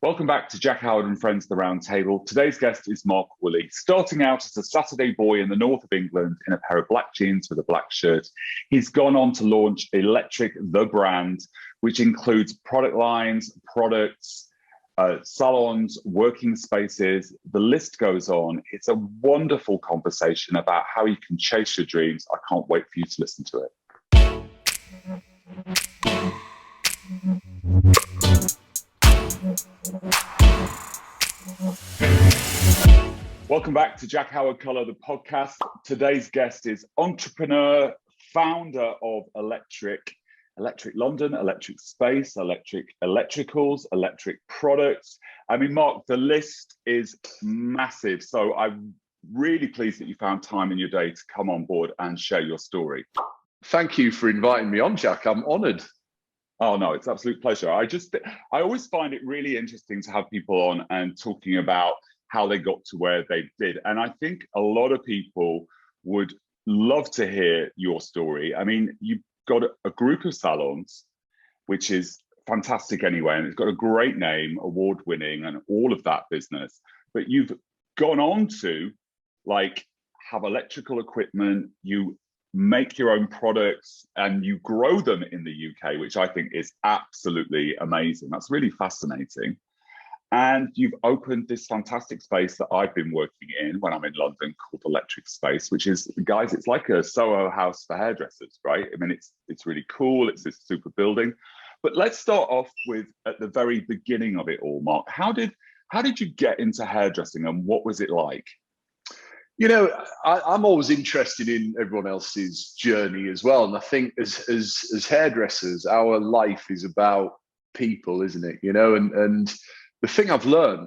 Welcome back to Jack Howard and Friends at the Round Table. Today's guest is Mark Woolley. Starting out as a Saturday boy in the north of England in a pair of black jeans with a black shirt, he's gone on to launch Electric, the brand, which includes product lines, products, salons, working spaces. The list goes on. It's a wonderful conversation about how you can chase your dreams. I can't wait for you to listen to it. Welcome back to Jack Howard Color, the podcast. Today's guest is entrepreneur, founder of Electric London, Electric Space, Electric Electricals, Electric Products. I mean, Mark, the list is massive. So I'm really pleased that you found time in your day to come on board and share your story. Thank you for inviting me on, Jack. I'm honoured. Oh, no, it's an absolute pleasure. I always find it really interesting to have people on and talking about how they got to where they did. And I think a lot of people would love to hear your story. I mean, you've got a group of salons, which is fantastic anyway, and it's got a great name, award-winning and all of that business. But you've gone on to have electrical equipment, you make your own products and you grow them in the UK, which I think is absolutely amazing. That's really fascinating. And you've opened this fantastic space that I've been working in when I'm in London called Electric Space, which is, guys, it's like a Soho house for hairdressers, right? I mean, it's really cool. It's this super building. But let's start off with at the very beginning of it all, Mark. How did you get into hairdressing and what was it like? You know, I'm always interested in everyone else's journey as well. And I think as hairdressers, our life is about people, isn't it? You know, and the thing I've learned,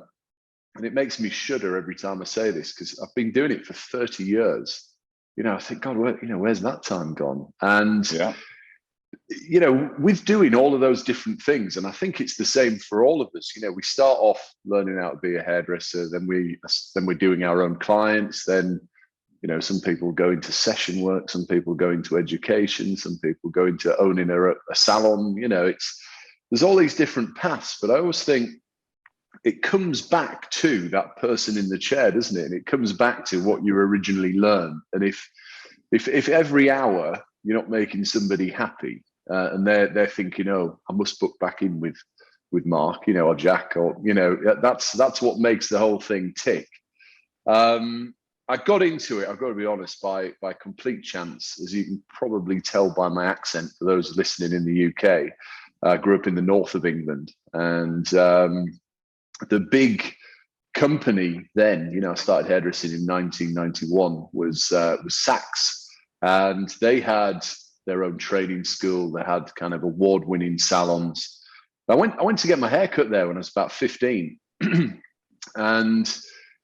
and it makes me shudder every time I say this, because I've been doing it for 30 years. You know, I think, God, where's that time gone? And, you know, with doing all of those different things, and I think it's the same for all of us. You know, we start off learning how to be a hairdresser, then we're doing our own clients. Then, you know, some people go into session work, some people go into education, some people go into owning a salon. You know, there's all these different paths, but I always think it comes back to that person in the chair, doesn't it? And it comes back to what you originally learned. And if every hour you're not making somebody happy, and they're thinking, oh, I must book back in with Mark, you know, or Jack, or, you know, that's what makes the whole thing tick. I got into it, I've got to be honest, by complete chance, as you can probably tell by my accent for those listening in the UK. I grew up in the north of England, and the big company then, you know, I started hairdressing in 1991, was Saks, and they had their own training school. They had kind of award-winning salons. I went to get my hair cut there when I was about 15, and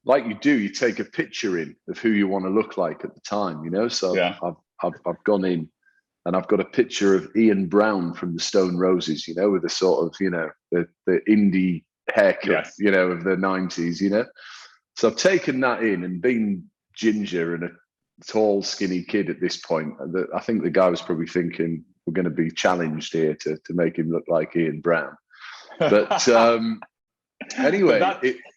like you do, you take a picture in of who you want to look like at the time, you know. So yeah. I've gone in, and I've got a picture of Ian Brown from the Stone Roses, you know, with the sort of, you know, the indie haircut, yes, you know, of the 90s, you know. So I've taken that in, and being ginger and a tall, skinny kid at this point, I think the guy was probably thinking, we're going to be challenged here to make him look like Ian Brown. But anyway,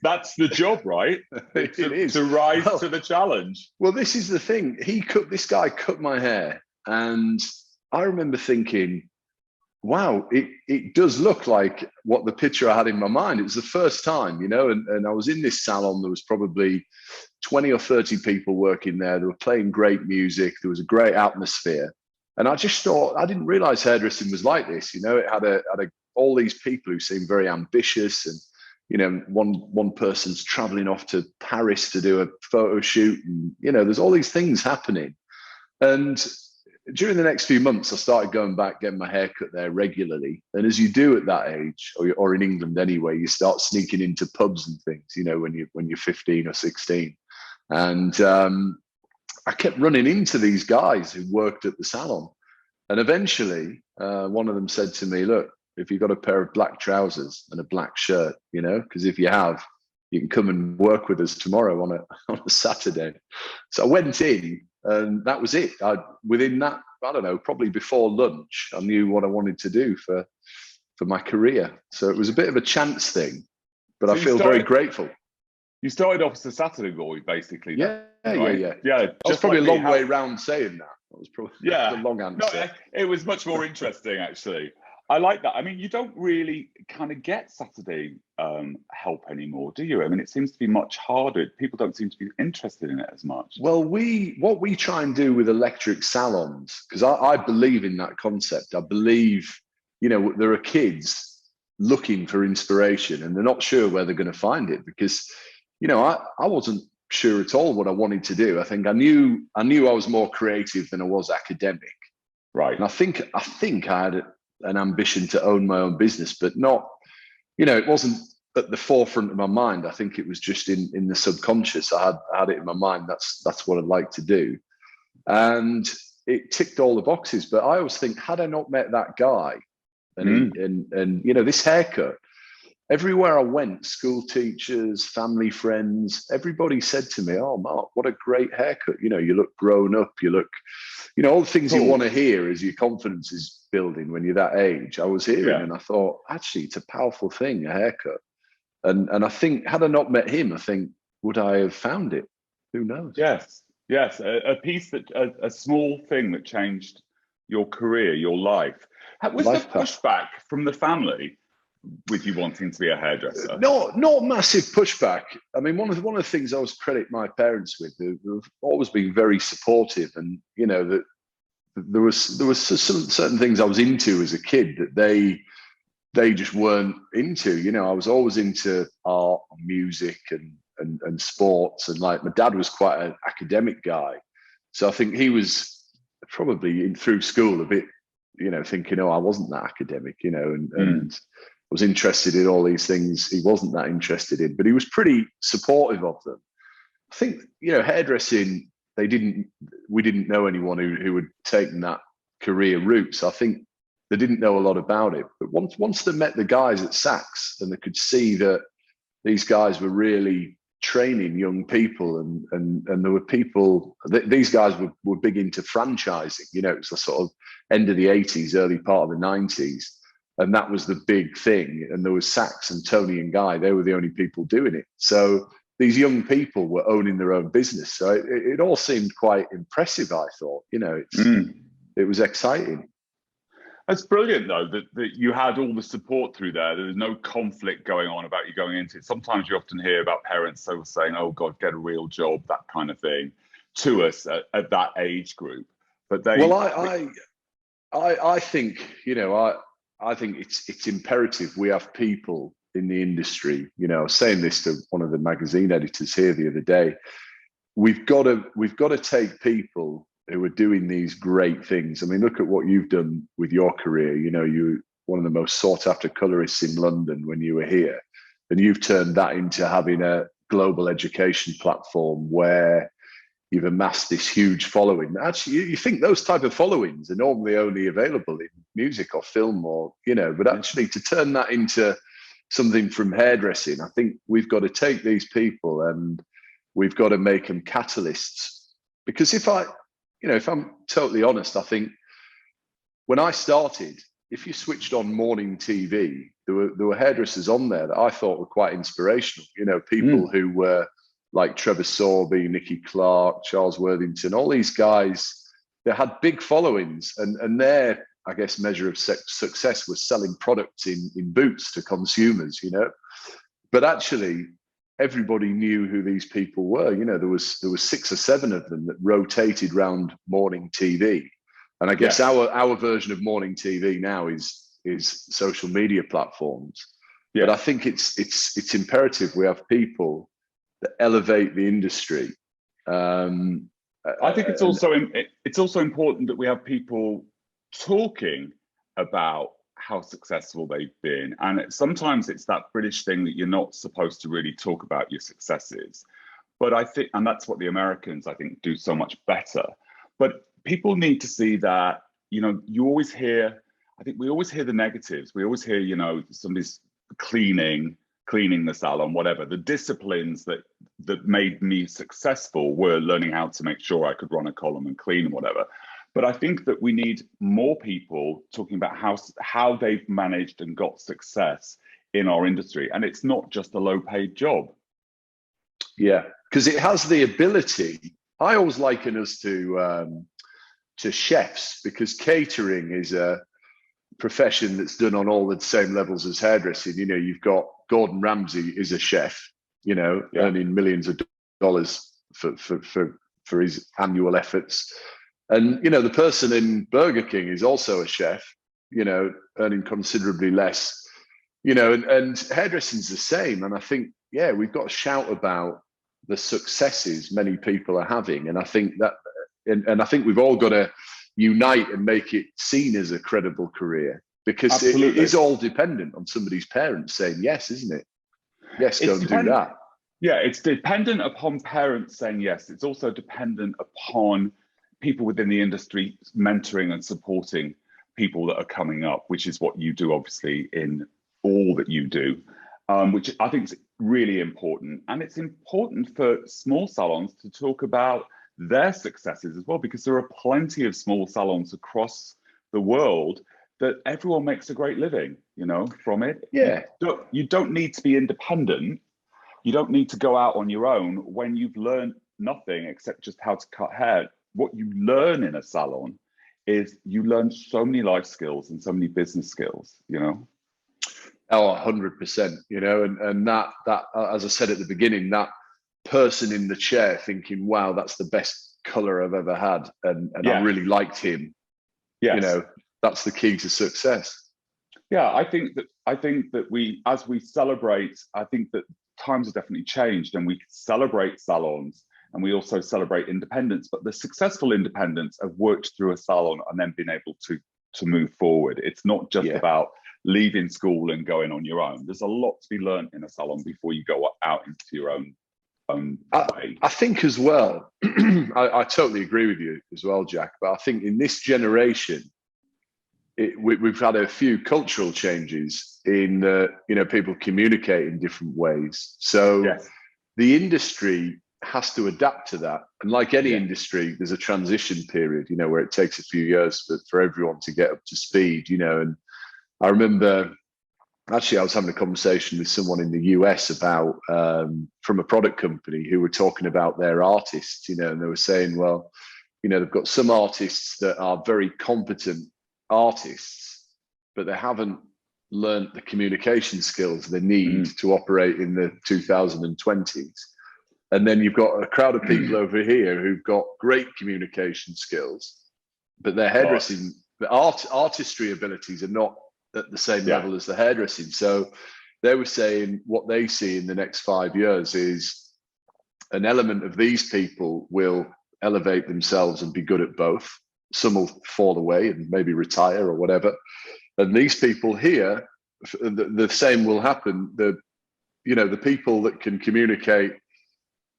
that's the job, right? It is to rise to the challenge. Well, this is the thing. This guy cut my hair, and I remember thinking, wow, it does look like what the picture I had in my mind. It was the first time, you know, and I was in this salon. There was probably 20 or 30 people working there. They were playing great music. There was a great atmosphere. And I just thought, I didn't realize hairdressing was like this. You know, it had all these people who seemed very ambitious, and, you know, one person's traveling off to Paris to do a photo shoot, and, you know, there's all these things happening. And during the next few months, I started going back, getting my hair cut there regularly. And as you do at that age, or in England anyway, you start sneaking into pubs and things, you know, when you're 15 or 16. And I kept running into these guys who worked at the salon. And eventually, one of them said to me, look, if you've got a pair of black trousers and a black shirt, you know, because if you have, you can come and work with us tomorrow on a Saturday. So I went in, and that was it. Within that, I don't know, probably before lunch, I knew what I wanted to do for my career. So it was a bit of a chance thing. but So I feel very grateful. You started off as a Saturday boy, basically. Yeah, right? yeah. Yeah, That's probably like a long way round saying that. That was probably the long answer. No, it was much more interesting, actually. I like that. I mean, you don't really kind of get Saturday help anymore, do you? I mean, it seems to be much harder. People don't seem to be interested in it as much. Well, what we try and do with electric salons, because I believe in that concept. I believe, there are kids looking for inspiration and they're not sure where they're going to find it because, I wasn't sure at all what I wanted to do. I think I knew I was more creative than I was academic. Right. And I think I had an ambition to own my own business, but not, it wasn't at the forefront of my mind. I think it was just in the subconscious. I had it in my mind. That's what I'd like to do. And it ticked all the boxes. But I always think, had I not met that guy and this haircut, everywhere I went, school teachers, family, friends, everybody said to me, "Oh, Mark, what a great haircut. You look grown up. You look, all the things you want to hear as your confidence is building when you're that age." I was hearing and I thought, actually, it's a powerful thing, a haircut. And I think, had I not met him, I think, would I have found it? Who knows? Yes. A small thing that changed your career, your life. Was the pushback from the family with you wanting to be a hairdresser? Not massive pushback. I mean, one of the things I always credit my parents with, they've always been very supportive, and that there was some certain things I was into as a kid that they just weren't into. I was always into art, music, and sports, and like my dad was quite an academic guy, so I think he was probably through school a bit, thinking, I wasn't that academic, and was interested in all these things he wasn't that interested in, but he was pretty supportive of them. I think, hairdressing, we didn't know anyone who had taken that career route. So I think they didn't know a lot about it. But once they met the guys at Saks and they could see that these guys were really training young people, and there were people, these guys were big into franchising, it was the sort of end of the 80s, early part of the 90s. And that was the big thing. And there was Saks and Tony and Guy. They were the only people doing it. So these young people were owning their own business. So it all seemed quite impressive, I thought. It was exciting. That's brilliant, though, that you had all the support through there. There was no conflict going on about you going into it. Sometimes you often hear about parents saying, "Oh, God, get a real job," that kind of thing, to us at that age group. But I think, I think it's imperative we have people in the industry. I was saying this to one of the magazine editors here the other day. We've got to take people who are doing these great things. I mean, look at what you've done with your career. You're one of the most sought after colorists in London when you were here, and you've turned that into having a global education platform where you've amassed this huge following. Actually, you think those type of followings are normally only available in music or film, or but actually to turn that into something from hairdressing, I think we've got to take these people and we've got to make them catalysts. Because if I'm totally honest, I think when I started, if you switched on morning TV, there were hairdressers on there that I thought were quite inspirational. People who were like Trevor Sorby, Nicky Clark, Charles Worthington, all these guys that had big followings, and their, I guess, measure of success was selling products in boots to consumers, But actually, everybody knew who these people were. There was 6 or 7 of them that rotated around morning TV, and I guess our version of morning TV now is social media platforms. Yeah. But I think it's imperative we have people that elevate the industry. I think it's also important that we have people talking about how successful they've been, and sometimes it's that British thing that you're not supposed to really talk about your successes. But I think, and that's what the Americans, I think, do so much better. But people need to see that, you always hear, I think we always hear the negatives. We always hear, somebody's cleaning the salon, whatever. The disciplines that made me successful were learning how to make sure I could run a column and clean and whatever. But I think that we need more people talking about how they've managed and got success in our industry, and it's not just a low-paid job. Yeah, because it has the ability. I always liken us to chefs, because catering is a profession that's done on all the same levels as hairdressing. You know, you've got Gordon Ramsay is a chef, you know, earning millions of dollars for his annual efforts. And, you know, the person in Burger King is also a chef, you know, earning considerably less, you know, and hairdressing's the same. And I think, yeah, we've got to shout about the successes many people are having. And I think that, and I think we've all got to unite and make it seen as a credible career, because it is all dependent on somebody's parents saying yes, isn't it? Yes, go and do that. Yeah, it's dependent upon parents saying yes. It's also dependent upon people within the industry mentoring and supporting people that are coming up, which is what you do, obviously, in all that you do, which I think is really important. And it's important for small salons to talk about their successes as well, because there are plenty of small salons across the world that everyone makes a great living, you know, from it. Yeah. You don't need to be independent. You don't need to go out on your own when you've learned nothing except just how to cut hair. What you learn in a salon is you learn so many life skills and so many business skills, you know? Oh, 100%, you know, and that, as I said at the beginning, that person in the chair thinking, wow, that's the best color I've ever had. And I really liked him. Yes. You know, that's the key to success. Yeah, I think that we, as we celebrate, I think that times have definitely changed, and we celebrate salons and we also celebrate independence, but the successful independents have worked through a salon and then been able to move forward. It's not just about leaving school and going on your own. There's a lot to be learned in a salon before you go out into your own way. I think as well, I totally agree with you as well, Jack, but I think in this generation, we've had a few cultural changes in, you know, people communicate in different ways. So the industry has to adapt to that. And like any industry, there's a transition period, you know, where it takes a few years for everyone to get up to speed, you know. And I remember, actually, I was having a conversation with someone in the US about, from a product company, who were talking about their artists, you know, and they were saying, well, you know, they've got some artists that are very competent artists, but they haven't learned the communication skills they need to operate in the 2020s. And then you've got a crowd of people over here who've got great communication skills, but their hairdressing, the artistry abilities are not at the same level as the hairdressing. So they were saying what they see in the next 5 years is an element of these people will elevate themselves and be good at both. Some will fall away and maybe retire or whatever. And these people here, the same will happen. You know, the people that can communicate,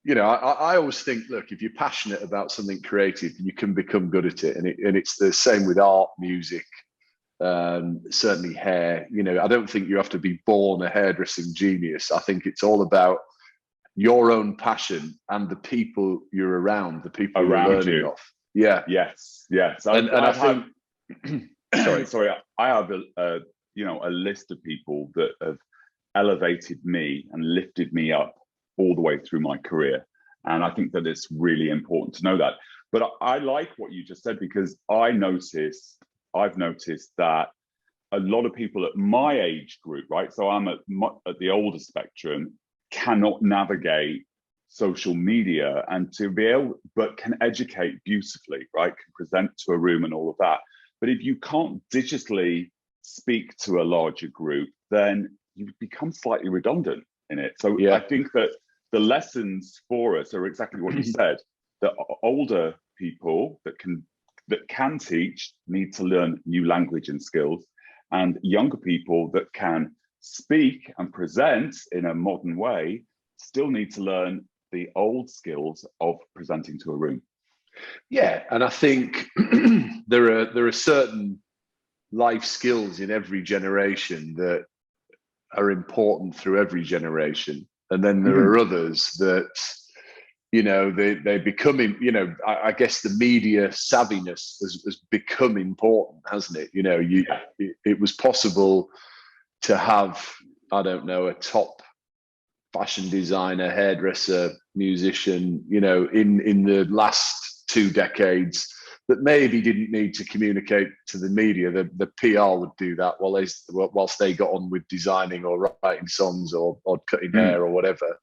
you know, I always think, look, if you're passionate about something creative, you can become good at it. And it's the same with art, music, certainly hair. You know, I don't think you have to be born a hairdressing genius. I think it's all about your own passion and the people you're around, the people you're learning off. Yeah. Yes. And I think, sorry. I have you know, a list of people that have elevated me and lifted me up all the way through my career. And I think that it's really important to know that. But I like what you just said, because I've noticed that a lot of people at my age group, right? So I'm at the older spectrum, cannot navigate social media and but can educate beautifully, right? Can present to a room and all of that. But if you can't digitally speak to a larger group, then you become slightly redundant in it. So I think that the lessons for us are exactly what you said. The older people that can teach need to learn new language and skills, and younger people that can speak and present in a modern way still need to learn the old skills of presenting to a room. Yeah, and I think there are certain life skills in every generation that are important through every generation, and then there are others that, you know, they becoming, you know, I guess the media savviness has become important, hasn't it? You know, it was possible to have I don't know, a top fashion designer, hairdresser, musician, you know, in the last 2 decades that maybe didn't need to communicate to the media. The PR would do that whilst they got on with designing or writing songs or cutting hair or whatever.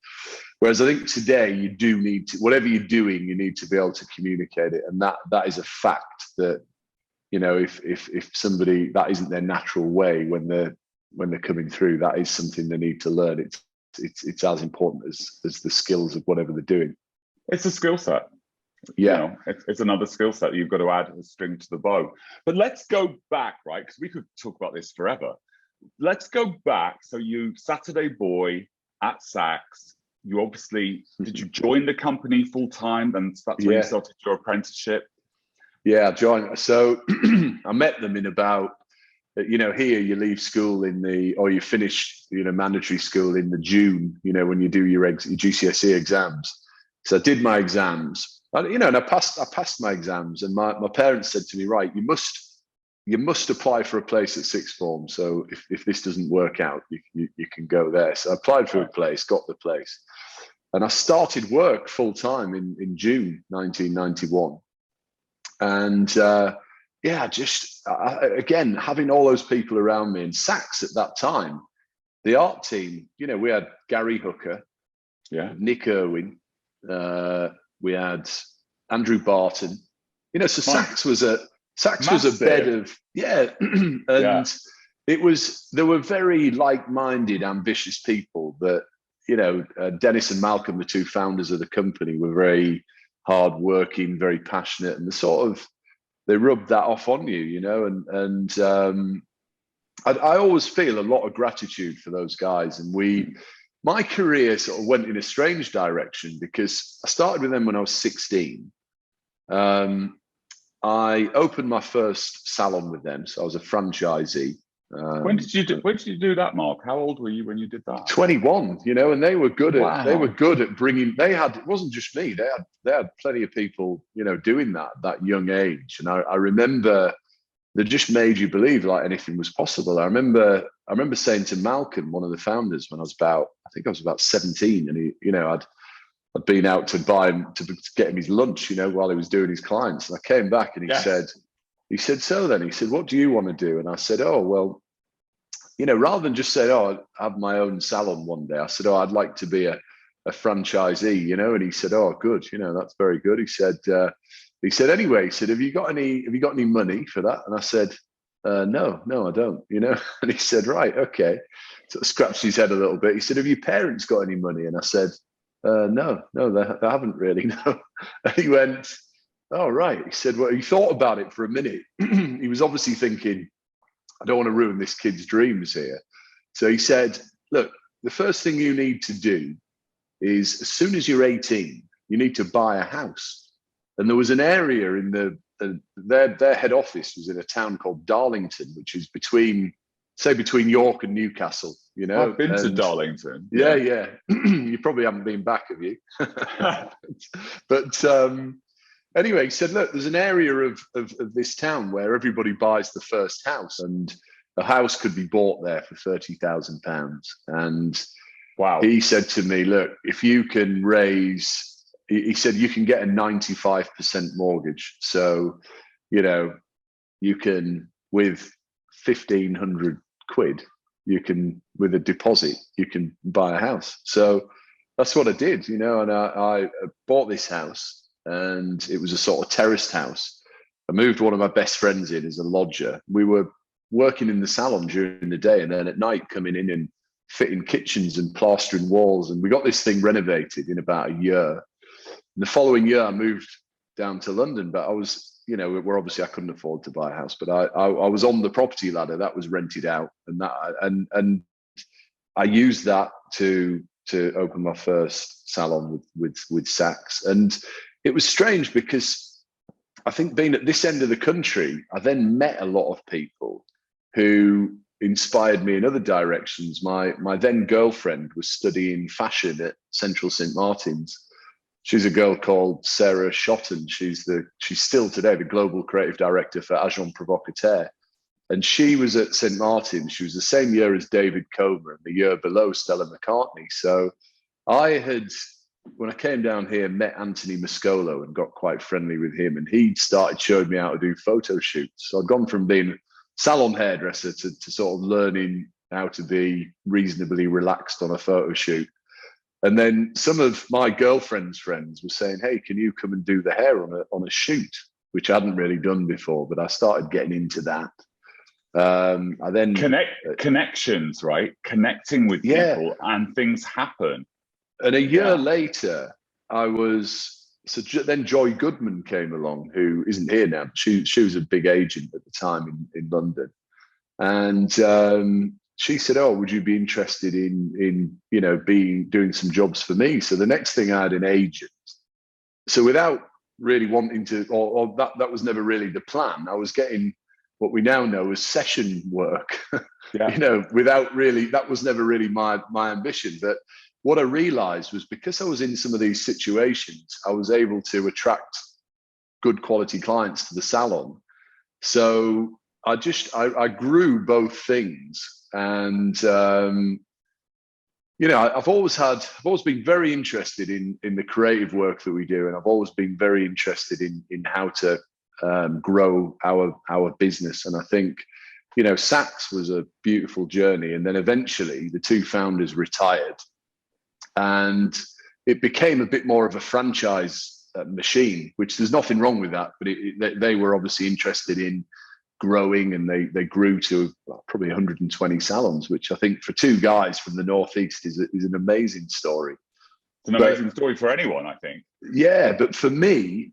Whereas I think today you do need to, whatever you're doing, you need to be able to communicate it. And that is a fact that, you know, if somebody, that isn't their natural way when they're coming through, that is something they need to learn. It's as important as the skills of whatever they're doing. It's a skill set. Yeah, you know, it's another skill set you've got to add a string to the bow. But let's go back, right? Because we could talk about this forever. Let's go back. So you Saturday boy at Saks. You obviously, did you join the company full time? And that's when you started your apprenticeship. Yeah, I joined. So I met them in about, you know, here you leave school or you finish, you know, mandatory school in the June, you know, when you do your GCSE exams. So I did my exams. You know, and I passed my exams, and my parents said to me, right, you must apply for a place at sixth form. So if this doesn't work out, you can go there. So I applied for a place, got the place, and I started work full time in June 1991. And again, having all those people around me, and Saks at that time, the art team, you know, we had Gary Hooker, Nick Irwin. We had Andrew Barton, you know, so Saks was a bed of, and there were very like-minded, ambitious people that, you know, Dennis and Malcolm, the 2 founders of the company, were very hard-working, very passionate, and they rubbed that off on you, you know, and I always feel a lot of gratitude for those guys. And my career sort of went in a strange direction because I started with them when I was 16. I opened my first salon with them, so I was a franchisee. When did you do that, Mark? How old were you when you did that? 21, you know, and they were good at bringing. It wasn't just me. They had plenty of people, you know, doing that young age. And I remember they just made you believe like anything was possible. I remember saying to Malcolm, one of the founders, when I was about 17, and he, you know, I'd been out to buy him to get him his lunch, you know, while he was doing his clients. And I came back and he said, so then, he said, what do you want to do? And I said, oh, well, you know, rather than just say, oh, I have my own salon one day, I said, oh, I'd like to be a franchisee, you know. And he said, oh, good, you know, that's very good. He said, anyway, he said, have you got any money for that? And I said, no, I don't, you know. And he said, right, okay. So I scratched his head a little bit. He said, have your parents got any money? And I said, no, they haven't really, no. And he went, oh, right. He said, well, he thought about it for a minute. He was obviously thinking, I don't want to ruin this kid's dreams here. So he said, look, the first thing you need to do is, as soon as you're 18, you need to buy a house. And there was an area in their head office was in a town called Darlington, which is between York and Newcastle, you know. I've been to Darlington. Yeah. You probably haven't been back, have you? But anyway, he said, look, there's an area of this town where everybody buys the first house, and a house could be bought there for £30,000. And wow, he said to me, look, if you can raise, he said, you can get a 95% mortgage. So, you know, you can, with 1,500 quid, you can, with a deposit, you can buy a house. So that's what I did, you know, and I bought this house, and it was a sort of terraced house. I moved one of my best friends in as a lodger. We were working in the salon during the day, and then at night coming in and fitting kitchens and plastering walls. And we got this thing renovated in about a year. And the following year, I moved down to London, but I was, you know, I couldn't afford to buy a house, but I was on the property ladder that was rented out, and I used that to open my first salon with Saks. And it was strange because I think, being at this end of the country, I then met a lot of people who inspired me in other directions. My then girlfriend was studying fashion at Central St. Martin's. She's a girl called Sarah Shotton. She's still today the global creative director for Agent Provocateur. And she was at St. Martin's. She was the same year as David Comer and the year below Stella McCartney. So I had, when I came down here, met Anthony Mascolo and got quite friendly with him. And he started showing me how to do photo shoots. So I'd gone from being a salon hairdresser to sort of learning how to be reasonably relaxed on a photo shoot. And then some of my girlfriend's friends were saying, hey, can you come and do the hair on a shoot, which I hadn't really done before, but I started getting into that. I then connections, right? Connecting with people, and things happen. And a year later, then Joy Goodman came along, who isn't here now. She was a big agent at the time in London. And she said, oh, would you be interested in doing some jobs for me? So the next thing, I had an agent. So without really wanting to, or that was never really the plan. I was getting what we now know as session work, without really, that was never really my ambition. But what I realized was, because I was in some of these situations, I was able to attract good quality clients to the salon. So I grew both things. And, I've always been very interested in the creative work that we do. And I've always been very interested in how to grow our business. And I think, Saks was a beautiful journey. And then eventually the two founders retired, and it became a bit more of a franchise machine, which there's nothing wrong with that. But they were obviously interested in growing, and they grew to probably 120 salons, which I think for two guys from the Northeast is an amazing story. It's an amazing story for anyone, I think. Yeah, but for me,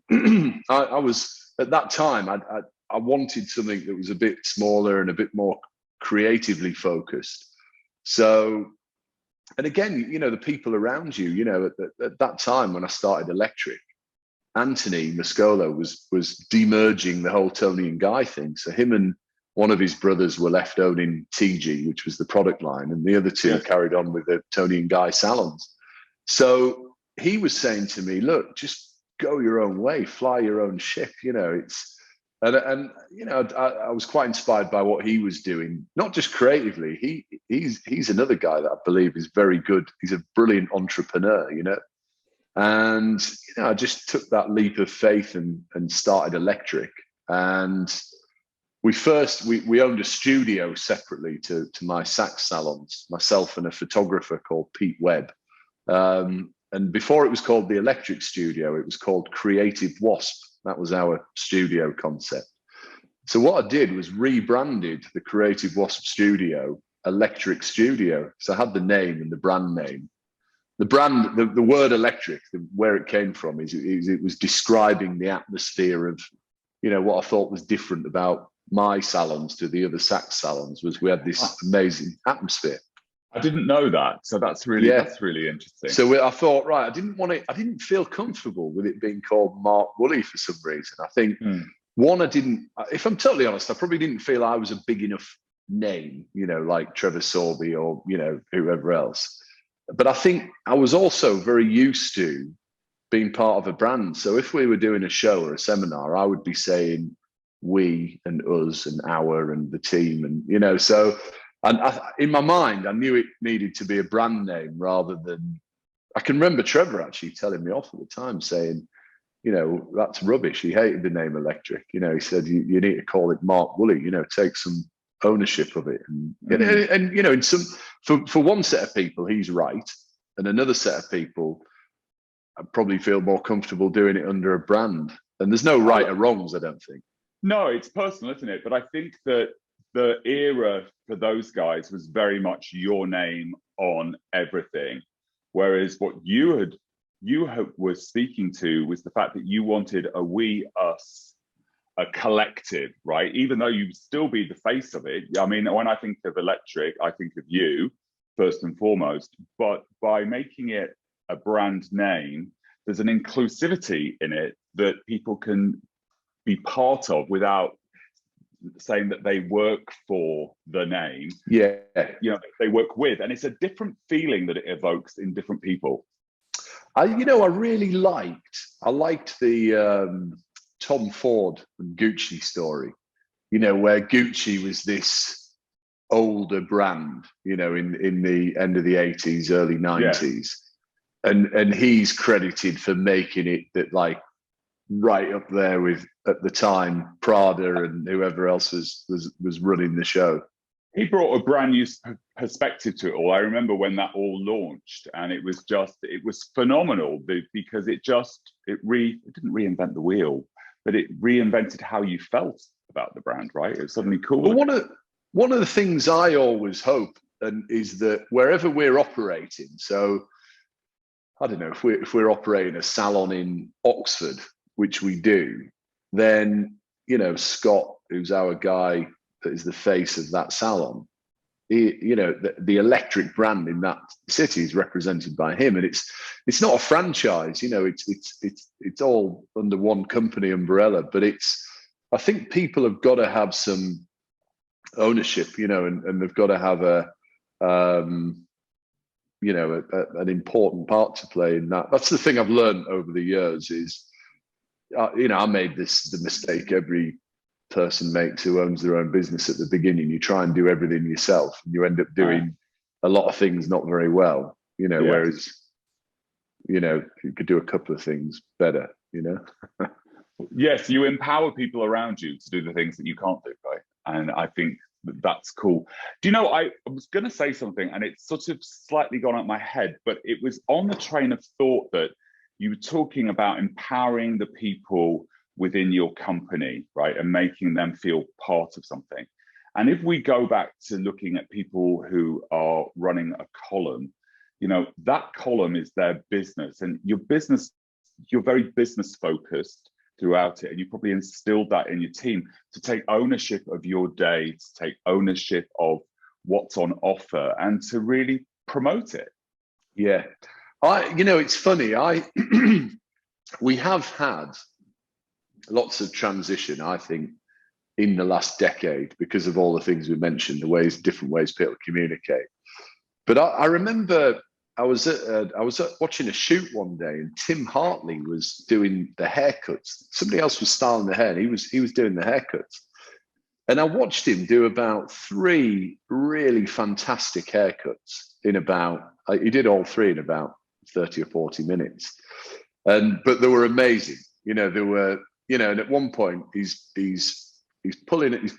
I was at that time, I wanted something that was a bit smaller and a bit more creatively focused. So, and again, the people around you, at that time when I started Electric, Anthony Mascolo was demerging the whole Tony and Guy thing. So him and one of his brothers were left owning TG, which was the product line, and the other two carried on with the Tony and Guy salons. So he was saying to me, look, just go your own way, fly your own ship. I was quite inspired by what he was doing, not just creatively. He's another guy that I believe is very good. He's a brilliant entrepreneur, And I just took that leap of faith and started Electric. And we owned a studio separately to my Saks salons, myself and a photographer called Pete Webb. And before it was called the Electric Studio, it was called Creative Wasp. That was our studio concept. So what I did was rebranded the Creative Wasp Studio Electric Studio. So I had the name and the brand name. The brand, the word electric, where it came from is it was describing the atmosphere of, what I thought was different about my salons to the other Saks salons, was we had this amazing atmosphere. I didn't know that. So that's really interesting. So I thought, right, I didn't feel comfortable with it being called Mark Woolley for some reason. I think if I'm totally honest, I probably didn't feel I was a big enough name, like Trevor Sorby or, whoever else. But I think I was also very used to being part of a brand. So if we were doing a show or a seminar, I would be saying we and us and our and the team. And, so in my mind, I knew it needed to be a brand name rather than, I can remember Trevor actually telling me off at the time saying, that's rubbish. He hated the name Electric. He said, you need to call it Mark Woolley, take some ownership of it. And in some, for one set of people, he's right. And another set of people, I probably feel more comfortable doing it under a brand. And there's no right or wrongs, I don't think. No, it's personal, isn't it? But I think that the era for those guys was very much your name on everything. Whereas what you were speaking to was the fact that you wanted a we, us, a collective, right? Even though you still be the face of it. I mean, when I think of Electric, I think of you first and foremost, but by making it a brand name, there's an inclusivity in it that people can be part of without saying that they work for the name. Yeah. They work with, and it's a different feeling that it evokes in different people. I really liked the Tom Ford and Gucci story. you know, where Gucci was this older brand, you know, in the end of the 80s, early Yeah. 90s. And he's credited for making it that, like, right up there with, at the time, Prada and whoever else was running the show. He brought a brand new perspective to it all. I remember when that all launched, and it was phenomenal because it didn't reinvent the wheel, but it reinvented how you felt about the brand, right? It was suddenly cool. Well, one of the things I always hope is that wherever we're operating, so I don't know, if we're operating a salon in Oxford, which we do, then, you know, Scott, who's our guy that is the face of that salon, you know, the electric brand in that city is represented by him, and it's not a franchise, you know, it's all under one company umbrella, but I think people have got to have some ownership, you know, and they've got to have you know, an important part to play in that. That's the thing I've learned over the years is, you know, I made the mistake every person makes who owns their own business at the beginning. You try and do everything yourself, and you end up doing a lot of things not very well, you know, whereas, you know, you could do a couple of things better, you know. Yes, you empower people around you to do the things that you can't do, right? And I think that's cool. Do you know, I was going to say something, and it's sort of slightly gone out my head, but it was on the train of thought that you were talking about empowering the people within your company, right, and making them feel part of something. And if we go back to looking at people who are running a column, you know, that column is their business, and your business, you're very business focused throughout it, and you probably instilled that in your team to take ownership of your day, to take ownership of what's on offer, and to really promote it. Yeah, you know, it's funny. We have had lots of transition, I think, in the last decade because of all the things we mentioned, different ways people communicate. But I remember I was watching a shoot one day, and Tim Hartley was doing the haircuts. Somebody else was styling the hair, and he was doing the haircuts. And I watched him do about 3 really fantastic haircuts he did all 3 in about 30 or 40 minutes. But they were amazing. You know, and at one point he's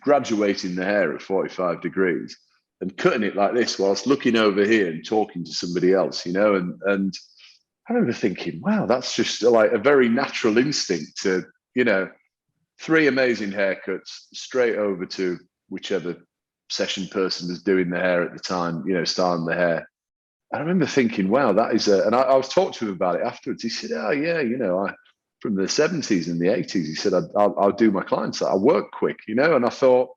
graduating the hair at 45 degrees and cutting it like this whilst looking over here and talking to somebody else, you know, and I remember thinking, wow, that's just like a very natural instinct to, you know, 3 amazing haircuts straight over to whichever session person was doing the hair at the time, you know, styling the hair. I remember thinking, wow, that is and I was talking to him about it afterwards. He said, oh yeah, you know, from the 70s and the 80s, he said, I'll do my clients, I work quick, you know. And I thought,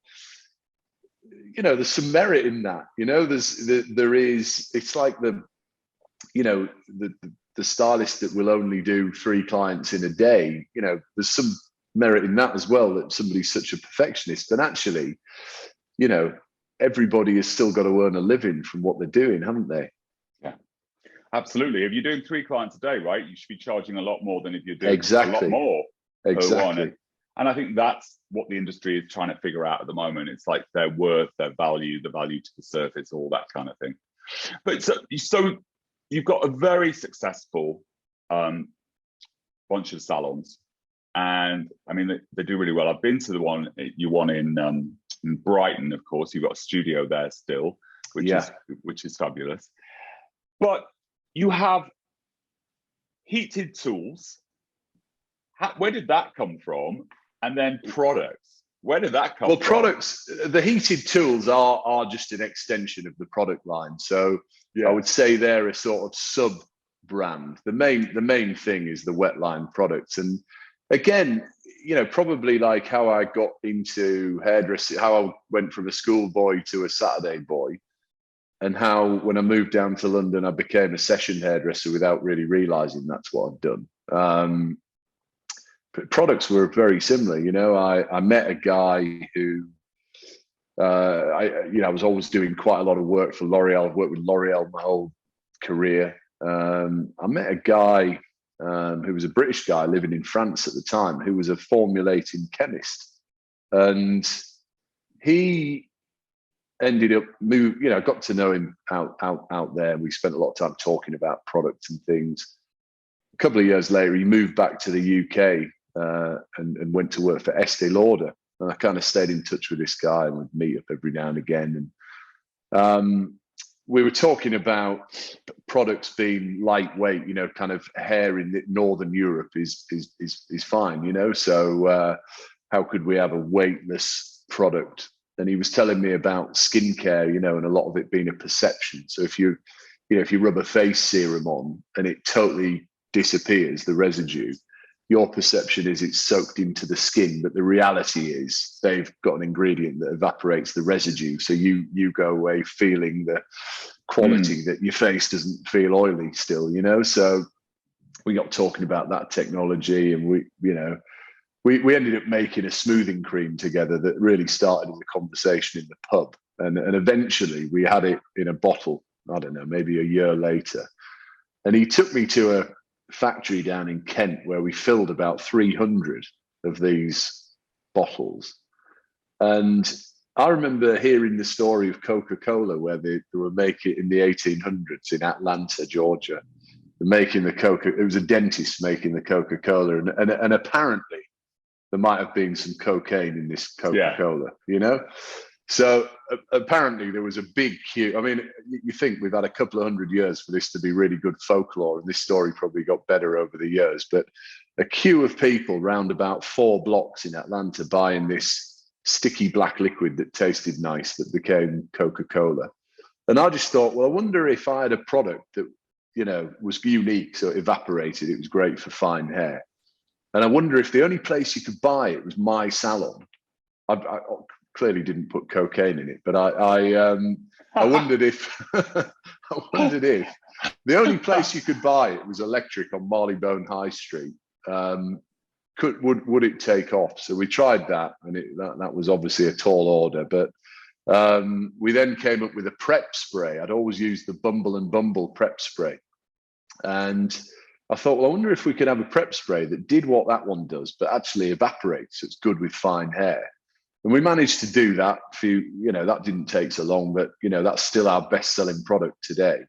you know, there's some merit in that, you know. It's like you know, the stylist that will only do 3 clients in a day, you know, there's some merit in that as well, that somebody's such a perfectionist. And actually, you know, everybody has still got to earn a living from what they're doing, haven't they? Yeah, absolutely. If you're doing 3 clients a day, right, you should be charging a lot more than if you're doing exactly. a lot more exactly. per one. And I think that's what the industry is trying to figure out at the moment. It's like their worth, their value, the value to the surface, all that kind of thing. But so you've got a very successful bunch of salons, and I mean they do really well. I've been to the one in Brighton, of course. You've got a studio there still, which is fabulous. But you have heated tools. Where did that come from? And then products. Where did that come from? Well, products, the heated tools are just an extension of the product line. So I would say they're a sort of sub brand. The main thing is the wet line products. And again, you know, probably like how I got into hairdressing, how I went from a schoolboy to a Saturday boy, and how when I moved down to London, I became a session hairdresser without really realizing that's what I'd done. Products were very similar. You know, I met a guy who, I was always doing quite a lot of work for L'Oreal. I've worked with L'Oreal my whole career. I met a guy who was a British guy living in France at the time, who was a formulating chemist. And he ended up got to know him out there. We spent a lot of time talking about products and things. A couple of years later, he moved back to the UK and went to work for Estee Lauder. And I kind of stayed in touch with this guy and would meet up every now and again. And we were talking about products being lightweight, kind of hair in Northern Europe is fine, so how could we have a weightless product? And he was telling me about skincare, and a lot of it being a perception. So if you rub a face serum on and it totally disappears, the residue, your perception is it's soaked into the skin, but the reality is they've got an ingredient that evaporates the residue. So you go away feeling the quality that your face doesn't feel oily still, So we got talking about that technology, and we ended up making a smoothing cream together that really started in the conversation in the pub. And eventually we had it in a bottle, I don't know, maybe a year later. And he took me to a factory down in Kent where we filled about 300 of these bottles. And I remember hearing the story of Coca-Cola where they were making it in the 1800s in Atlanta, Georgia. Making the it was a dentist making the Coca-Cola, and apparently there might have been some cocaine in this Coca-Cola, So apparently there was a big queue. I mean, you think we've had a couple of 100 years for this to be really good folklore, and this story probably got better over the years, but a queue of people round about 4 blocks in Atlanta buying this sticky black liquid that tasted nice that became Coca-Cola. And I just thought, well, I wonder if I had a product that, was unique, so it evaporated, it was great for fine hair. And I wonder if the only place you could buy it was my salon. I clearly didn't put cocaine in it, but I wondered if the only place you could buy it was electric on Marylebone High Street. Would it take off? So we tried that, and that was obviously a tall order. But we then came up with a prep spray. I'd always used the Bumble and Bumble prep spray, and I thought, well, I wonder if we could have a prep spray that did what that one does, but actually evaporates. So it's good with fine hair. And we managed to do that. That didn't take so long, but that's still our best-selling product today.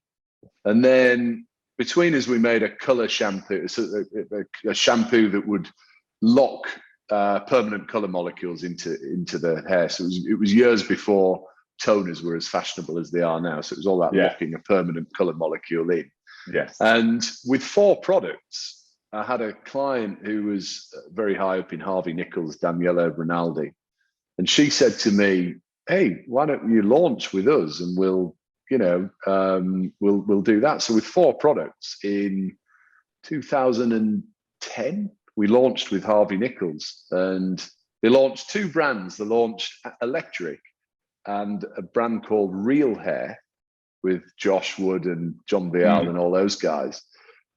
And then between us, we made a color shampoo, a shampoo that would lock permanent color molecules into the hair. So it was years before toners were as fashionable as they are now. So it was all about locking a permanent color molecule in. Yes. And with 4 products, I had a client who was very high up in Harvey Nichols, Daniela Rinaldi. And she said to me, hey, why don't you launch with us and we'll do that. So with 4 products in 2010, we launched with Harvey Nichols, and they launched 2 brands. They launched Electric and a brand called Real Hair with Josh Wood and John Vial and all those guys.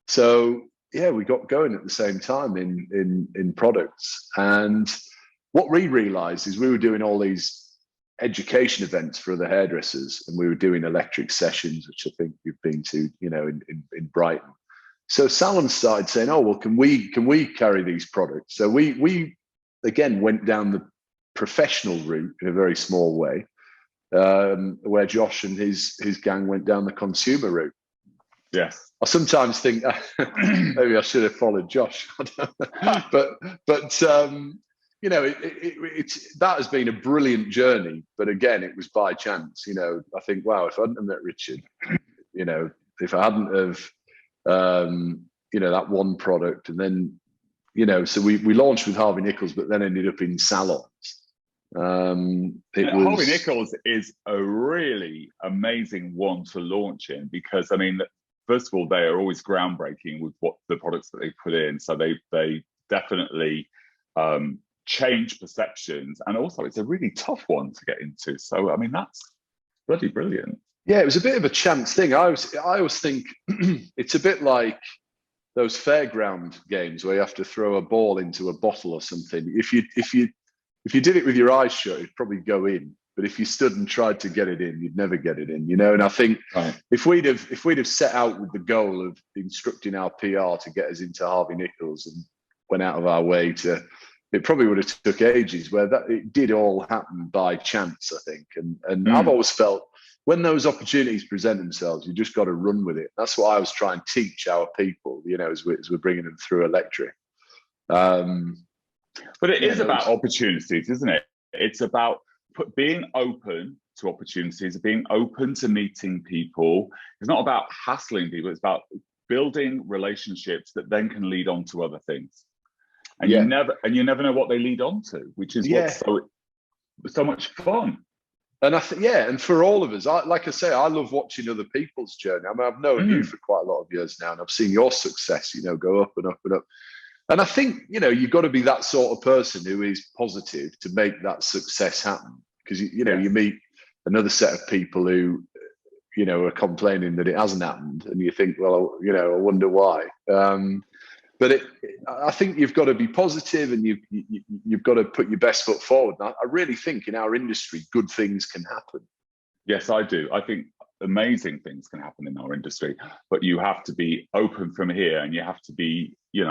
So yeah, we got going at the same time in products. And what we realized is we were doing all these education events for other hairdressers, and we were doing electric sessions, which I think you've been to, in Brighton. So salons started saying, oh, well, can we carry these products? So we again went down the professional route in a very small way, where Josh and his gang went down the consumer route. Yes. I sometimes think maybe I should have followed Josh, but it's that has been a brilliant journey. But again, it was by chance. I think, wow, if I hadn't have met Richard, if I hadn't have, that one product, and then, so we launched with Harvey Nichols, but then ended up in salons. Harvey Nichols is a really amazing one to launch in, because I mean, first of all, they are always groundbreaking with what the products that they put in. So they definitely change perceptions, and also it's a really tough one to get into. So I mean, that's bloody brilliant. Yeah, it was a bit of a chance thing. I always think it's a bit like those fairground games where you have to throw a ball into a bottle or something. If you did it with your eyes shut, it'd probably go in. But if you stood and tried to get it in, you'd never get it in, And I think if we'd have set out with the goal of instructing our PR to get us into Harvey Nichols and went out of our way to, it probably would have took ages, where that it did all happen by chance, I think. And I've Mm. always felt when those opportunities present themselves, you just got to run with it. That's what I was trying to teach our people, as we're bringing them through electric. But it is about opportunities, isn't it? It's about being open to opportunities, being open to meeting people. It's not about hassling people. It's about building relationships that then can lead on to other things. And you never know what they lead on to, which is what's so much fun. And I think, and for all of us, like I say, I love watching other people's journey. I mean, I've known you for quite a lot of years now, and I've seen your success, go up and up and up. And I think, you've got to be that sort of person who is positive to make that success happen. Because, you meet another set of people who, are complaining that it hasn't happened. And you think, well, I wonder why. But I think you've got to be positive, and you've got to put your best foot forward. And I really think in our industry, good things can happen. Yes, I do. I think amazing things can happen in our industry, but you have to be open from here, and you have to be, you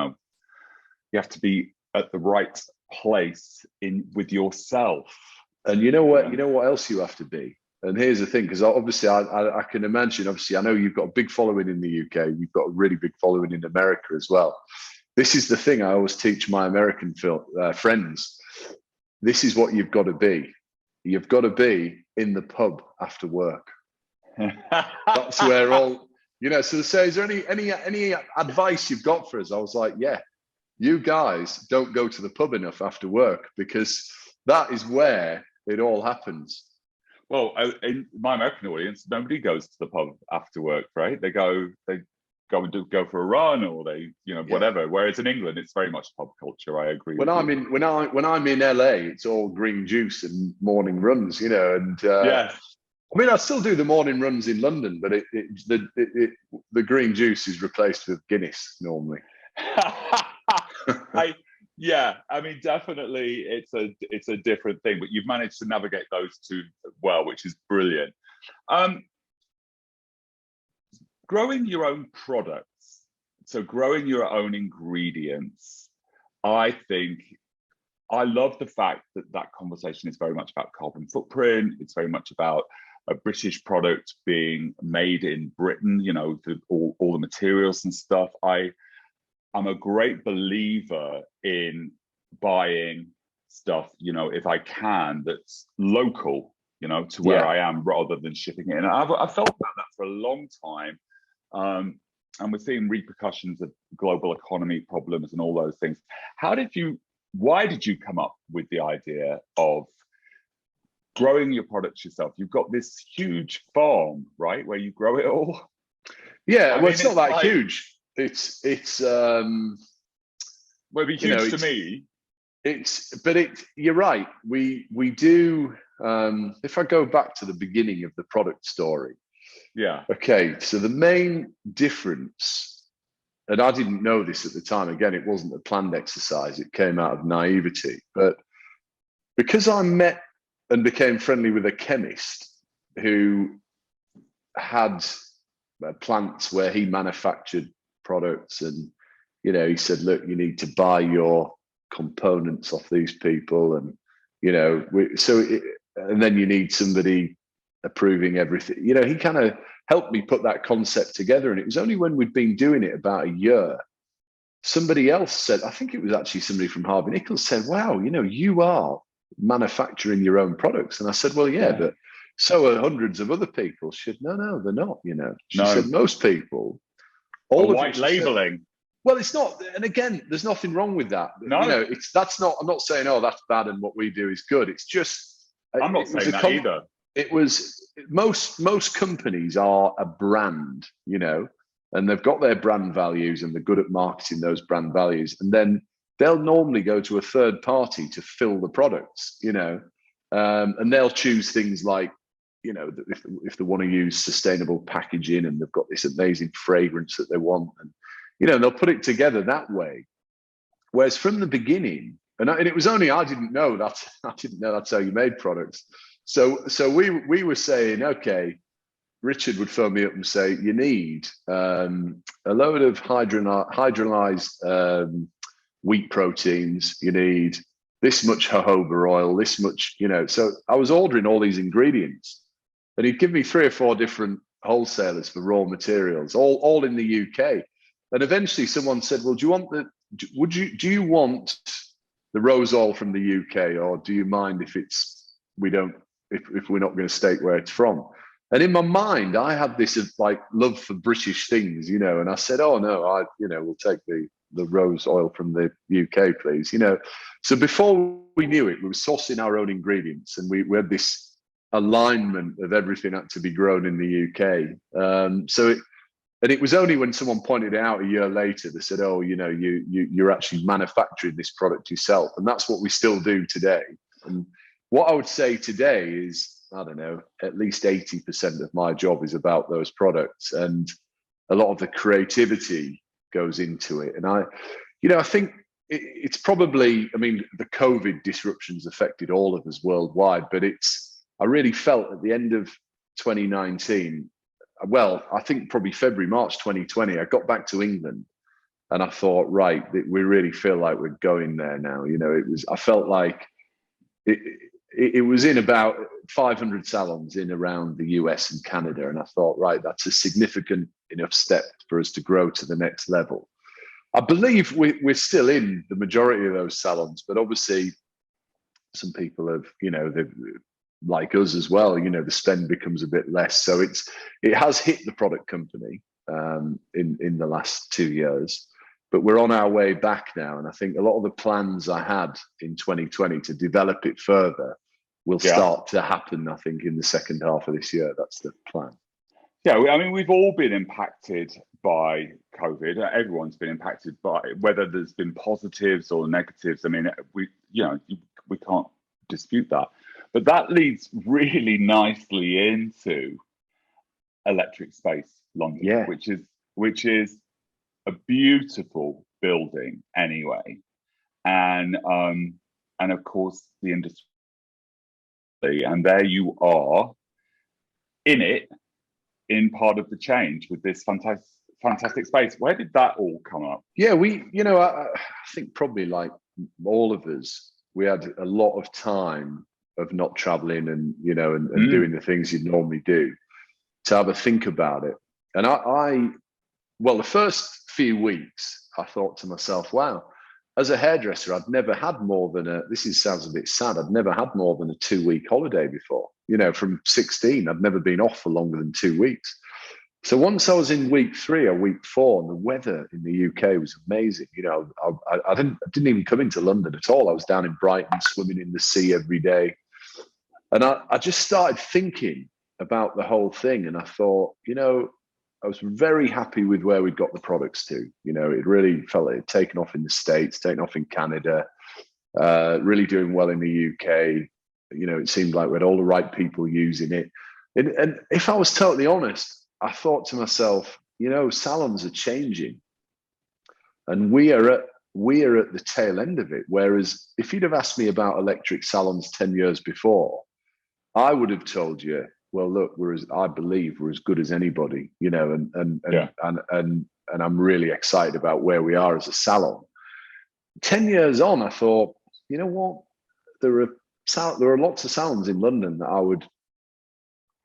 have to be at the right place with yourself. And you know what? You know what else you have to be? And here's the thing, because obviously I can imagine, obviously, I know you've got a big following in the UK. You've got a really big following in America as well. This is the thing I always teach my American friends. This is what you've got to be. You've got to be in the pub after work. That's where all, so they say, is there any advice you've got for us? I was like, you guys don't go to the pub enough after work, because that is where it all happens. Well, in my American audience, nobody goes to the pub after work, right? They go and go for a run, or they, whatever. Whereas in England, it's very much pub culture. I agree. When I'm in LA, it's all green juice and morning runs, and yes. I mean, I still do the morning runs in London, but the green juice is replaced with Guinness normally. I mean, definitely it's a different thing, but you've managed to navigate those two well, which is brilliant. Growing your own products, so growing your own ingredients, I think I love the fact that conversation is very much about carbon footprint. It's very much about a British product being made in Britain, all the materials and stuff. I'm a great believer in buying stuff, if I can, that's local, to where I am, rather than shipping it in. I've felt about that for a long time. And we're seeing repercussions of global economy problems and all those things. Why did you come up with the idea of growing your products yourself? You've got this huge farm, right, where you grow it all? Yeah, well, it's not that huge. It's well, it'd be huge to me. You're right. We do. If I go back to the beginning of the product story. Yeah. Okay. So the main difference, and I didn't know this at the time. Again, it wasn't a planned exercise. It came out of naivety. But because I met and became friendly with a chemist who had plants where he manufactured products, and he said, look, you need to buy your components off these people, and and then you need somebody approving everything. He kind of helped me put that concept together. And it was only when we'd been doing it about a year, somebody else said, I think it was actually somebody from Harvey Nichols, said, wow, you are manufacturing your own products. And I said, well, yeah. But so are hundreds of other people. She said, no, they're not. She said, most people, all of white labeling. Well, it's not, and again, there's nothing wrong with that. No, I'm not saying, oh, that's bad and what we do is good. It's just, I'm not saying that either. It was most companies are a brand, and they've got their brand values, and they're good at marketing those brand values, and then they'll normally go to a third party to fill the products, and they'll choose things like, if they want to use sustainable packaging, and they've got this amazing fragrance that they want, and they'll put it together that way. Whereas from the beginning, and it was only I didn't know that's how you made products. So we were saying, okay, Richard would phone me up and say, you need a load of hydrolyzed wheat proteins. You need this much jojoba oil, this much, you know. So I was ordering all these ingredients, and he'd give me 3 or 4 different wholesalers for raw materials, all in the UK. And eventually someone said, well, do you want the rose oil from the UK, or do you mind if if we're not going to state where it's from? And in my mind, I had this like love for British things, you know, and I said, oh no, we'll take the rose oil from the UK, please, you know. So before we knew it, we were sourcing our own ingredients, and we had this alignment of everything had to be grown in the UK. And it was only when someone pointed it out a year later, they said, oh, you know, you're actually manufacturing this product yourself. And that's what we still do today. And what I would say today is, I don't know, at least 80% of my job is about those products. And a lot of the creativity goes into it. And I think it's probably, I mean, the COVID disruptions affected all of us worldwide, but I really felt at the end of 2019, well, I think probably February, March 2020, I got back to England and I thought, right, we really feel like we're going there now. You know, I felt like it was in about 500 salons in around the US and Canada. And I thought, right, that's a significant enough step for us to grow to the next level. I believe we're still in the majority of those salons, but obviously some people have, you know, they've, like us as well, you know, the spend becomes a bit less. So it has hit the product company in the last 2 years, but we're on our way back now. And I think a lot of the plans I had in 2020 to develop it further will start to happen, I think, in the second half of this year. That's the plan. Yeah, I mean, we've all been impacted by COVID. Everyone's been impacted by whether there's been positives or negatives. I mean, we can't dispute that. But that leads really nicely into Electric Space London, which is a beautiful building anyway, and of course the industry. And there you are in part of the change with this fantastic space. Where did that all come up? Yeah, I think probably like all of us, we had a lot of time of not traveling and, you know, and doing the things you'd normally do, to have a think about it. And well, the first few weeks, I thought to myself, wow, as a hairdresser, I'd never had more than sounds a bit sad, I'd never had more than a 2-week holiday before. You know, from 16, I'd never been off for longer than 2 weeks. So once I was in week 3 or week 4, and the weather in the UK was amazing. You know, I didn't even come into London at all. I was down in Brighton, swimming in the sea every day. And I just started thinking about the whole thing. And I thought, you know, I was very happy with where we'd got the products to. You know, it really felt like it had taken off in the States, taken off in Canada, really doing well in the UK. You know, it seemed like we had all the right people using it. And if I was totally honest, I thought to myself, you know, salons are changing. And we are at the tail end of it. Whereas if you'd have asked me about electric salons 10 years before, I would have told you, well, look, I believe we're as good as anybody, you know, and I'm really excited about where we are as a salon. 10 years on, I thought, you know what, there are lots of salons in London that I would,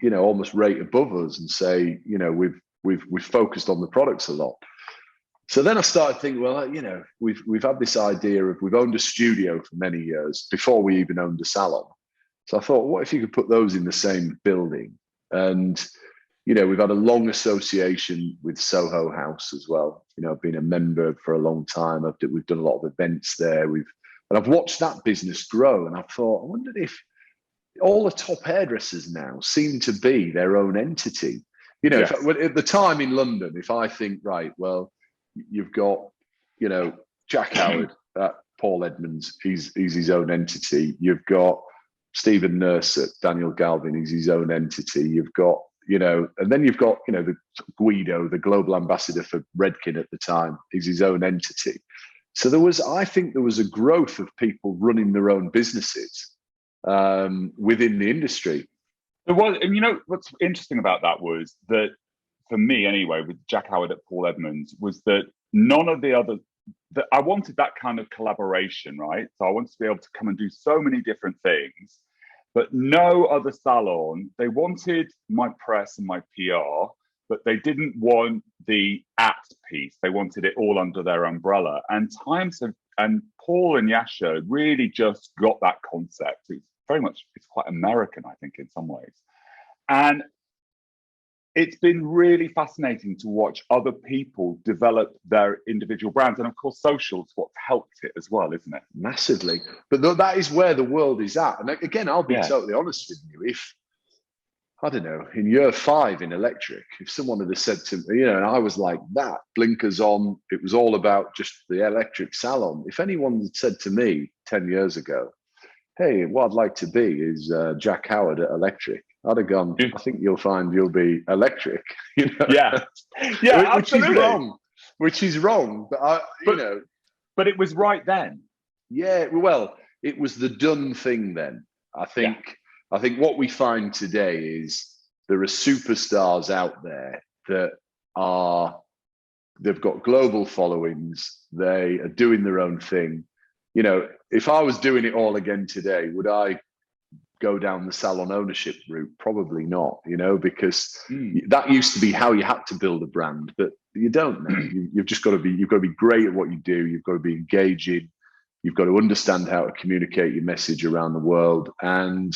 you know, almost rate above us and say, you know, we've focused on the products a lot. So then I started thinking, well, you know, we've had this idea of, we've owned a studio for many years before we even owned a salon. So I thought, what if you could put those in the same building? And, you know, we've had a long association with Soho House as well. You know, I've been a member for a long time. We've done a lot of events there. And I've watched that business grow. And I thought, I wondered if all the top hairdressers now seem to be their own entity. You know, at the time in London, if I think, right, well, you've got, you know, Jack Howard, Paul Edmonds, he's his own entity. You've got Stephen Nurse, Daniel Galvin, he's his own entity. You've got, you know, and then you've got, you know, the Guido, the global ambassador for Redken at the time, he's his own entity. So I think there was a growth of people running their own businesses within the industry. There was, and you know, what's interesting about that was that, for me anyway, with Jack Howard at Paul Edmonds, was that none of the other I wanted that kind of collaboration, right? So I wanted to be able to come and do so many different things, but no other salon. They wanted my press and my PR, but they didn't want the at piece. They wanted it all under their umbrella. And and Paul and Yasha really just got that concept. It's quite American, I think, in some ways. And it's been really fascinating to watch other people develop their individual brands. And of course, social's what's helped it as well, isn't it? Massively. But that is where the world is at. And again, I'll be totally honest with you. If, I don't know, in year 5 in electric, if someone had said to me, and I was like that, blinkers on, it was all about just the electric salon. If anyone had said to me 10 years ago, hey, what I'd like to be is Jack Howard at Electric, I'd have gone, I think you'll find you'll be electric, Yeah, which absolutely. Which is wrong, but but it was right then. Yeah, well, it was the done thing then. I think what we find today is there are superstars out there that they've got global followings. They are doing their own thing. If I was doing it all again today, would I go down the salon ownership route? Probably not, because that used to be how you had to build a brand, but you don't now. You've got to be great at what you do. You've got to be engaging. You've got to understand how to communicate your message around the world. And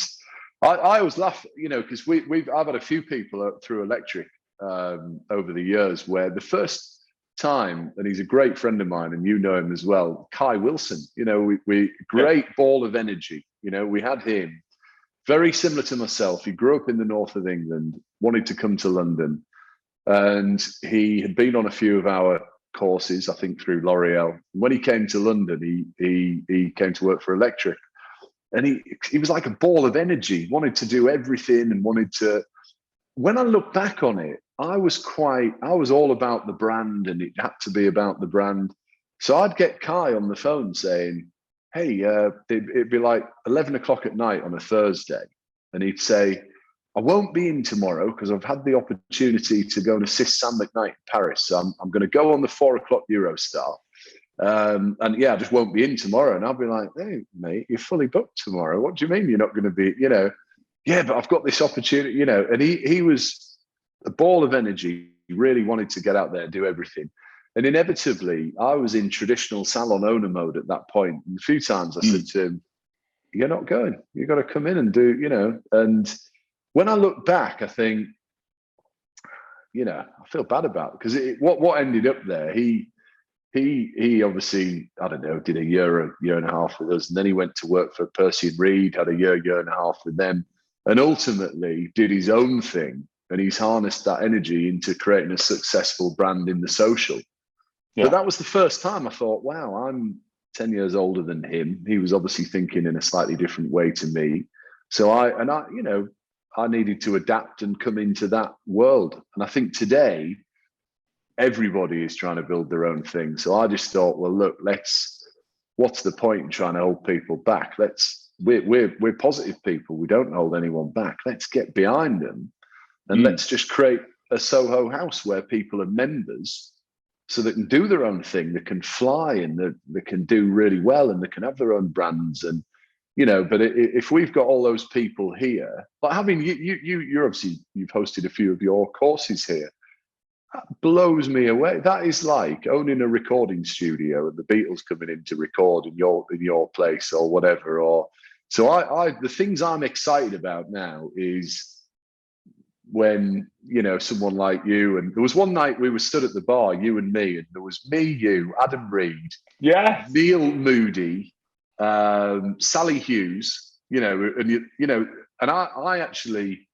I always laugh, because I've had a few people through Electric over the years where the first time, and he's a great friend of mine, and you know him as well, Kai Wilson, great ball of energy. We had him, very similar to myself. He grew up in the north of England, wanted to come to London, and he had been on a few of our courses, I think through L'Oreal. When he came to London, he came to work for Electric, and he was like a ball of energy, wanted to do everything and wanted to. When I look back on it, I was all about the brand, and it had to be about the brand. So I'd get Kai on the phone saying, hey, it'd be like 11 o'clock at night on a Thursday. And he'd say, I won't be in tomorrow because I've had the opportunity to go and assist Sam McKnight in Paris. So I'm going to go on the 4 o'clock Eurostar. And yeah, I just won't be in tomorrow. And I'll be like, hey, mate, you're fully booked tomorrow. What do you mean you're not going to be, yeah, but I've got this opportunity, and he was a ball of energy. He really wanted to get out there and do everything. And inevitably, I was in traditional salon owner mode at that point. And a few times I said to him, you're not going. You've got to come in and do, And when I look back, I think, I feel bad about it because what ended up there, he obviously, I don't know, did a year and a half with us. And then he went to work for Percy and Reed, had a year and a half with them, and ultimately did his own thing. And he's harnessed that energy into creating a successful brand in the social. Yeah. But that was the first time I thought, wow, I'm 10 years older than him. He was obviously thinking in a slightly different way to me. So I needed to adapt and come into that world. And I think today, everybody is trying to build their own thing. So I just thought, well, look, what's the point in trying to hold people back? We're positive people. We don't hold anyone back. Let's get behind them. And let's just create a Soho house where people are members so they can do their own thing. They can fly and they can do really well and they can have their own brands. And, but if we've got all those people here, like having you're obviously, you've hosted a few of your courses here. That blows me away. That is like owning a recording studio and the Beatles coming in to record in your place or whatever. So the things I'm excited about now is when, someone like you, and there was one night we were stood at the bar, you and me, and there was me, you, Adam Reed, Neil Moody, Sally Hughes, and I actually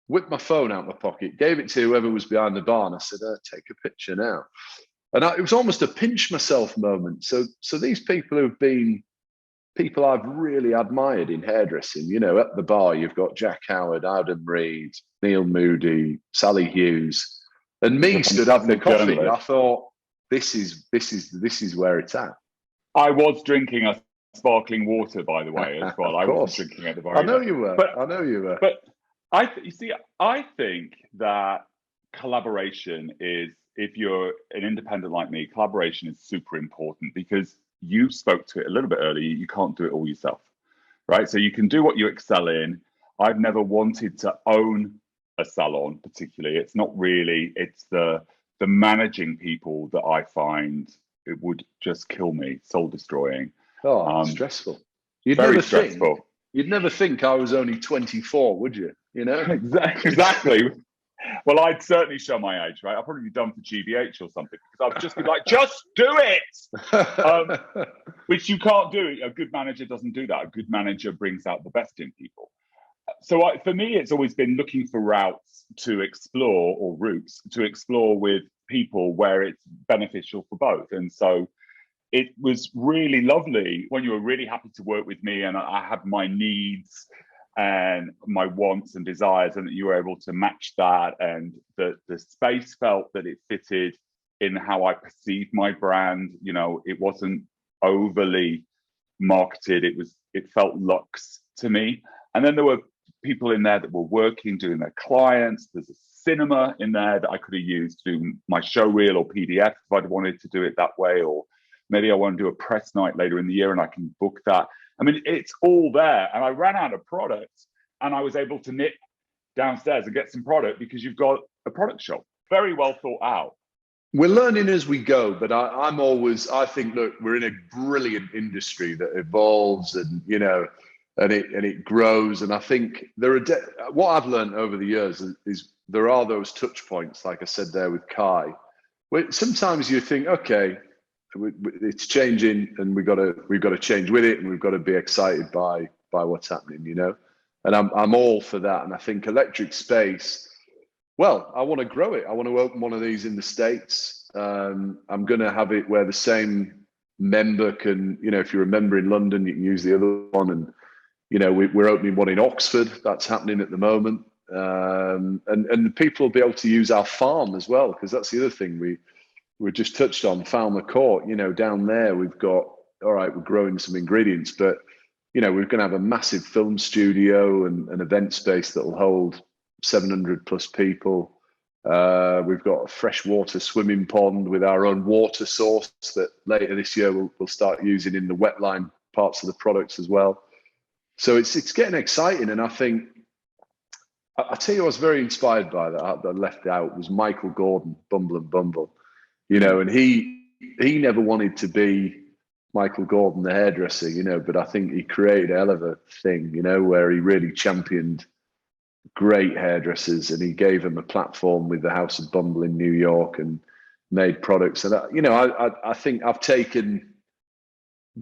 whipped my phone out of my pocket, gave it to whoever was behind the bar, and I said, take a picture now. And it was almost a pinch myself moment. So these people who've been people I've really admired in hairdressing, at the bar, you've got Jack Howard, Adam Reed, Neil Moody, Sally Hughes, and me stood having a coffee. I thought, this is where it's at. I was drinking a sparkling water, by the way, as well. I wasn't drinking at the bar. I know you were. But I think that collaboration is if you're an independent like me, collaboration is super important because you spoke to it a little bit earlier. You can't do it all yourself, right? So you can do what you excel in. I've never wanted to own a salon particularly. It's not really, it's the managing people that I find it would just kill me, soul destroying. Oh, stressful. You'd Very never stressful. you'd never think I was only 24, would you? You know? Exactly. Well, I'd certainly show my age, right? I'd probably be done for GBH or something because I'd just be like, just do it. Which you can't do. A good manager doesn't do that. A good manager brings out the best in people. So for me, it's always been looking for routes to explore, or routes to explore with people where it's beneficial for both. And so it was really lovely when you were really happy to work with me and I had my needs and my wants and desires, and that you were able to match that, and the space felt that it fitted in how I perceived my brand. You know, it wasn't overly marketed. It felt luxe to me. And then there were people in there that were working, doing their clients. There's a cinema in there that I could have used to do my show reel or PDF if I'd wanted to do it that way, or maybe I want to do a press night later in the year and I can book that. I mean, it's all there. And I ran out of product and I was able to nip downstairs and get some product because you've got a product shop. Very well thought out. We're learning as we go, but I think, look, we're in a brilliant industry that evolves and, you know, and it grows. And I think what I've learned over the years is there are those touch points, like I said there with Kai, where sometimes you think, okay, it's changing and we've got to change with it, and we've got to be excited by what's happening, you know. And I'm all for that. And I think electric space, well, I want to grow it. I want to open one of these in the States. I'm going to have it where the same member can, you know, if you're a member in London, you can use the other one. And, you know, we're opening one in Oxford. That's happening at the moment. And people will be able to use our farm as well, because that's the other thing we just touched on, Falmer Court. You know, down there we've got, all right, we're growing some ingredients, but, you know, we're going to have a massive film studio and an event space that will hold 700 plus people. We've got a freshwater swimming pond with our own water source that later this year we'll start using in the wetline parts of the products as well. So it's getting exciting. And I think, I tell you, I was very inspired by that I left out was Michael Gordon, Bumble and Bumble, you know, and he never wanted to be Michael Gordon, the hairdresser, you know, but I think he created a hell of a thing, you know, where he really championed great hairdressers and he gave them a platform with the House of Bumble in New York and made products. And, you know, I think I've taken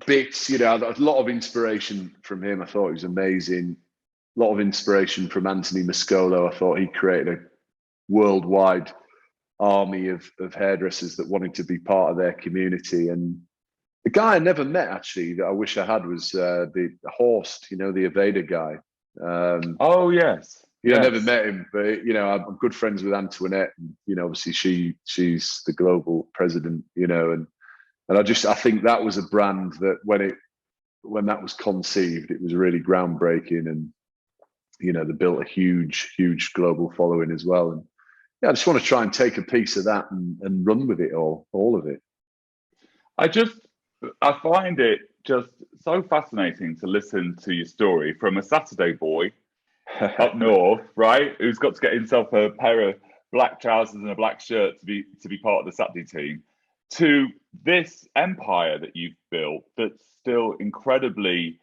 bits, you know, a lot of inspiration from him. I thought he was amazing. A lot of inspiration from Anthony Mascolo. I thought he created a worldwide army of hairdressers that wanted to be part of their community. And the guy I never met, actually, that I wish I had was the Horst, you know, the Aveda guy. Oh, yes. Yeah, yes. I never met him, but, you know, I'm good friends with Antoinette. And, you know, obviously she's the global president, you know, and I think that was a brand that when that was conceived, it was really groundbreaking. And, you know, they built a huge global following as well. And yeah, I just want to try and take a piece of that and run with it all of it. I find it just so fascinating to listen to your story from a Saturday boy up north, right, who's got to get himself a pair of black trousers and a black shirt to be part of the Saturday team, to this empire that you've built that's still incredibly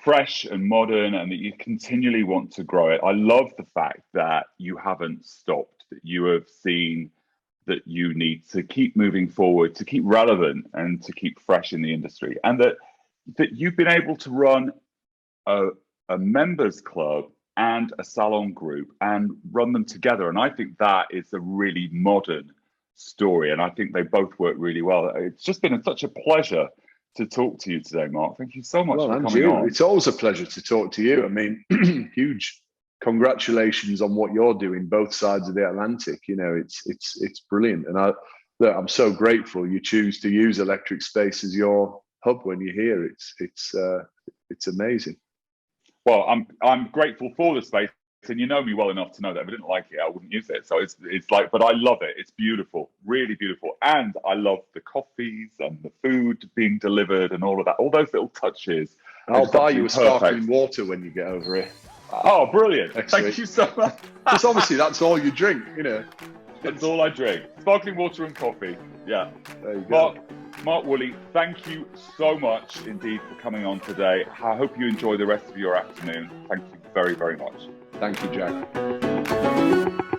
fresh and modern, and that you continually want to grow it. I love the fact that you haven't stopped, that you have seen that you need to keep moving forward, to keep relevant and to keep fresh in the industry, and that you've been able to run a members club and a salon group and run them together. And I think that is a really modern story, and I think they both work really well. It's just been such a pleasure to talk to you today, Mark. Thank you so much for coming on. It's always a pleasure to talk to you. I mean, huge congratulations on what you're doing, both sides of the Atlantic. You know, it's brilliant, and I'm so grateful you choose to use Electric Space as your hub when you're here. It's amazing. Well, I'm grateful for the space. and you know me well enough to know that if I didn't like it, I wouldn't use it. So it's like, but I love it. It's beautiful, really beautiful. And I love the coffees and the food being delivered and all of that, all those little touches. I'll buy you a sparkling perfect. water when you get over here. Oh, brilliant. Next Thank week. you so much. Because obviously that's all you drink, you know. That's all I drink. Sparkling water and coffee. Yeah. There you go. Mark Woolley, thank you so much indeed for coming on today. I hope you enjoy the rest of your afternoon. Thank you very, very much. Thank you, Jack.